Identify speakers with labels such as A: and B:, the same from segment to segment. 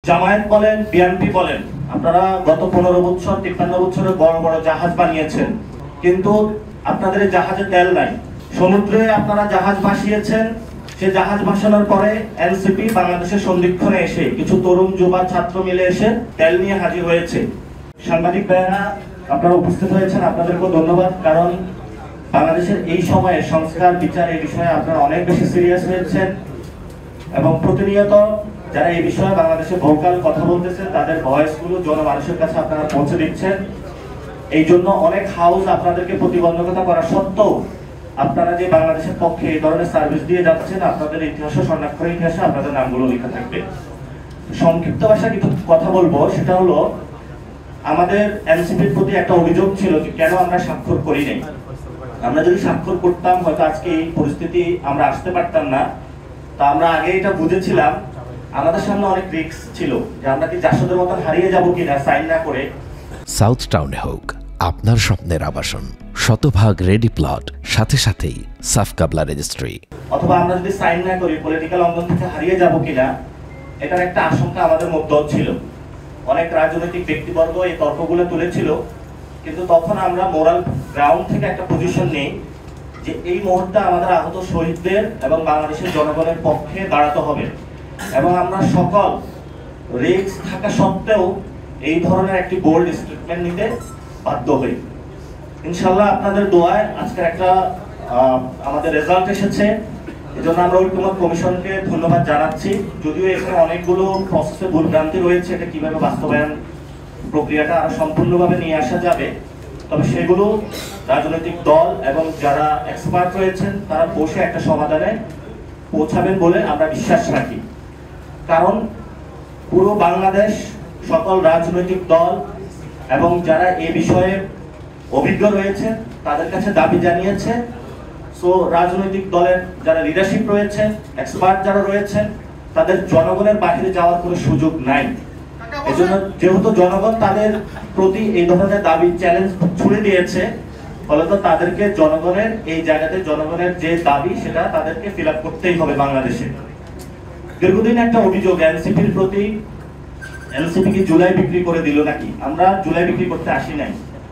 A: জামায়াত বলেন, বিএনপি বলেন, আপনারা গত 15 বছর 53 বছরে বড় বড় জাহাজ বানিয়েছেন, কিন্তু আপনাদের এই জাহাজে তেল নাই। সমুদ্রে আপনারা জাহাজ ভাসিয়েছেন, সে জাহাজ ভাসানোর পরে এনসিপি বাংলাদেশের সন্ধিক্ষণে এসে কিছু তরুণ যুবা ছাত্র মিলে এসে তেল নিয়ে হাজির হয়েছে। সাংবাদিক ভাইয়েরা আপনারা উপস্থিত হয়েছেন, আপনাদেরকেও ধন্যবাদ। কারণ বাংলাদেশের এই সময়ে সংস্কার বিচার এই বিষয়ে আপনারা অনেক বেশি সিরিয়াস হয়েছেন এবং প্রতিনিয়ত যারা এই বিষয়ে বাংলাদেশে ভোকাল কথা বলতেছে তাদের ভয়েসগুলো জনমানুষের কাছে আপনারা পৌঁছে দিচ্ছেন। এই জন্য অনেক হাউস আপনাদেরকে প্রতিবন্ধকতা করা সত্ত্বেও আপনারা যে বাংলাদেশের পক্ষে এই ধরনের সার্ভিস দিয়ে যাচ্ছেন, আপনাদের ইতিহাসে স্বর্ণাক্ষরের ইতিহাসে আপনাদের নামগুলো লেখা থাকবে। সংক্ষিপ্ত ভাষায় কিছু কথা বলবো, সেটা হলো আমাদের এনসিপির প্রতি একটা অভিযোগ ছিল যে কেন আমরা স্বাক্ষর করি নাই। আমরা যদি স্বাক্ষর করতাম হয়তো আজকে এই পরিস্থিতি আমরা আসতে পারতাম না। তা আমরা আগে এটা বুঝেছিলাম আমাদের সামনে অনেক রিস্ক ছিল যে আমরা কি জাসদের মতো হারিয়ে যাব কিনা সাইন না করে।
B: সাউথ টাউনে হোক আপনার স্বপ্নের আবাসন, শতভাগ রেডি প্লট, সাথে সাথেই সাফ কাবলা রেজিস্ট্রি।
A: অথবা আমরা যদি সাইন না করি পলিটিক্যাল অঙ্গন থেকে হারিয়ে যাব কিনা, এটার একটা আশঙ্কা আমাদের মধ্যেও ছিল। অনেক রাজনৈতিক ব্যক্তিবর্গ এই তর্কগুলো তুলেছিল, কিন্তু তখন আমরা মোরাল গ্রাউন্ড থেকে একটা পজিশন নেই যে এই মুহূর্তে আমাদের আহত শহীদদের এবং বাংলাদেশের জনগণের পক্ষে দাঁড়াতে হবে এবং আমরা সকল রিস্ক থাকা সত্ত্বেও এই ধরনের একটি বোল্ড স্টেটমেন্ট নিতে বাধ্য হই। ইনশাআল্লাহ আপনাদের দোয়ায় আজকের একটা আমাদের রেজাল্ট এসেছে, এজন্য আমরা ঐক্যমত কমিশনকে ধন্যবাদ জানাচ্ছি। যদিও এখানে অনেকগুলো প্রসেসে ভুলভ্রান্তি রয়েছে, এটা কিভাবে বাস্তবায়ন প্রক্রিয়াটা আরো সম্পূর্ণভাবে নিয়ে আসা যাবে, তবে সেগুলো রাজনৈতিক দল এবং যারা এক্সপার্ট রয়েছেন তারা বসে একটা সমাধানে পৌঁছাবেন বলে আমরা বিশ্বাস রাখি। কারণ পুরো বাংলাদেশ সকল রাজনৈতিক দল এবং যারা এই বিষয়ে অভিজ্ঞ রয়েছে তাদের কাছে দাবি জানিয়েছে। সো রাজনৈতিক দলের যারা লিডারশিপ রয়েছে, এক্সপার্ট যারা রয়েছেন, তাদের জনগণের বাইরে যাওয়ার কোনো সুযোগ নাই। এজন্য যেহেতু জনগণ তাদের প্রতি এই ধরনের দাবি চ্যালেঞ্জ ছুড়ে দিয়েছে, ফলত তাদেরকে জনগণের এই জায়গাতে জনগণের যে দাবি সেটা তাদেরকে ফিল আপ করতেই হবে। বাংলাদেশে দীর্ঘদিন একটা অভিযোগ এনসিপির প্রতি, এনসিপি কি জুলাই বিক্রি করে দিল নাকি? আমরা জুলাই বিক্রি করতে আসি নাই,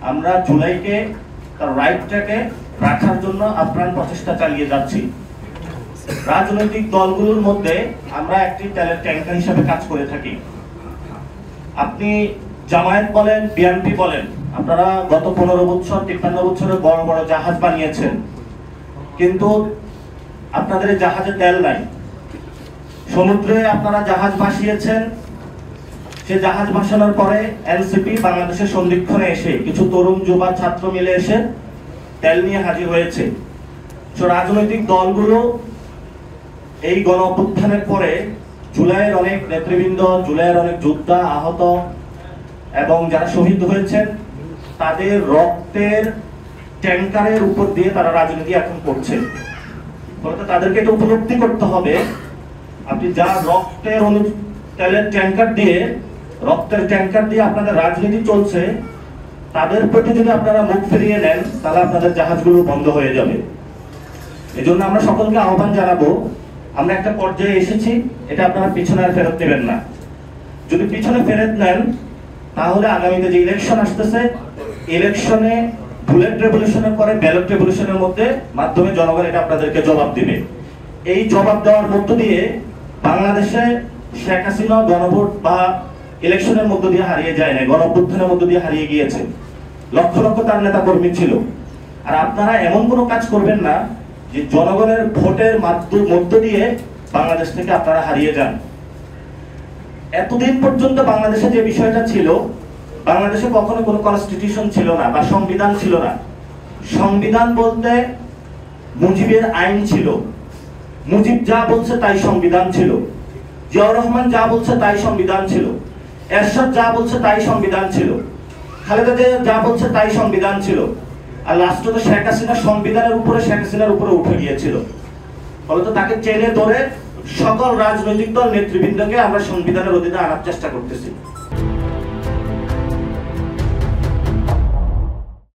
A: আমরা জুলাইকে তার রাইটটাকে রাখার জন্য আপ্রাণ প্রচেষ্টা চালিয়ে যাচ্ছি। রাজনৈতিক দলগুলোর মধ্যে আমরা একটি তেলের ট্যাঙ্কার হিসাবে কাজ করে থাকি। আপনি জামায়াত বলেন, বিএনপি বলেন, আপনারা গত 15 বছর 53 বছরে বড় বড় জাহাজ বানিয়েছেন, কিন্তু আপনাদের এই জাহাজে তেল নাই। সমুদ্রে আপনারা জাহাজ ভাসিয়েছেন, সে জাহাজ ভাসানোর পরে এনসিপি বাংলাদেশের সন্ধিক্ষণে এসে কিছু তরুণ যুবা ছাত্র মিলে এসে তেল নিয়ে হাজির হয়েছে। তো রাজনৈতিক দলগুলো এই গণ অভ্যুত্থানের পরে জুলাইয়ের অনেক নেতৃবৃন্দ, জুলাইয়ের অনেক যোদ্ধা আহত এবং যারা শহীদ হয়েছেন তাদের রক্তের ট্যাঙ্কারের উপর দিয়ে তারা রাজনীতি এখন করছে। ফলে তাদেরকে এটা উপলব্ধি করতে হবে, আপনি যা রক্তের তেলের ট্যাঙ্কার দিয়ে, রক্তের ট্যাঙ্কার দিয়ে আপনাদের রাজনীতি চলছে, তাদের প্রতি যদি আপনারা মুখ ফিরিয়ে নেন তাহলে আপনাদের জাহাজগুলো বন্ধ হয়ে যাবে। এজন্য আমরা সকলকে আহ্বান জানাবো, আমরা একটা পর্যায়ে এসেছি, এটা আপনারা পিছনে আর ফেরত নেবেন না। যদি পিছনে ফেরত নেন তাহলে আগামীতে যে ইলেকশন আসতেছে, ইলেকশনে বুলেট রেভলিউশনের পরে ব্যালট রেভলিউশনের মাধ্যমে জনগণ এটা আপনাদেরকে জবাব দিবে। এই জবাব দেওয়ার মধ্য দিয়ে বাংলাদেশে শেখ হাসিনা গণভোট বা ইলেকশনের মধ্য দিয়ে হারিয়ে যায় না, গণ অভ্যুত্থানের মধ্য দিয়ে হারিয়ে গিয়েছে। লক্ষ লক্ষ তার নেতা কর্মী ছিল। আর আপনারা এমন কোনো কাজ করবেন না যে জনগণের ভোটের মধ্য দিয়ে বাংলাদেশ থেকে আপনারা হারিয়ে যান। এতদিন পর্যন্ত বাংলাদেশে যে বিষয়টা ছিল, বাংলাদেশে কখনো কোনো কনস্টিটিউশন ছিল না বা সংবিধান ছিল না। সংবিধান বলতে মুজিবের আইন ছিল, মুজিব যা বলছে তাই সংবিধান ছিল, জিয়াউর রহমান যা বলছে তাই সংবিধান ছিল, এরশাদ যা বলছে তাই সংবিধান ছিল, খালেদা জিয়া যা বলছে তাই সংবিধান ছিল। আর লাস্টে তো শেখ হাসিনা সংবিধানের উপরে, শেখ হাসিনার উপরে উঠে গিয়েছিল। ফলত তাকে চেনে ধরে সকল রাজনৈতিক দল নেতৃবৃন্দকে আমরা সংবিধানের অধীনে আনার চেষ্টা করতেছি।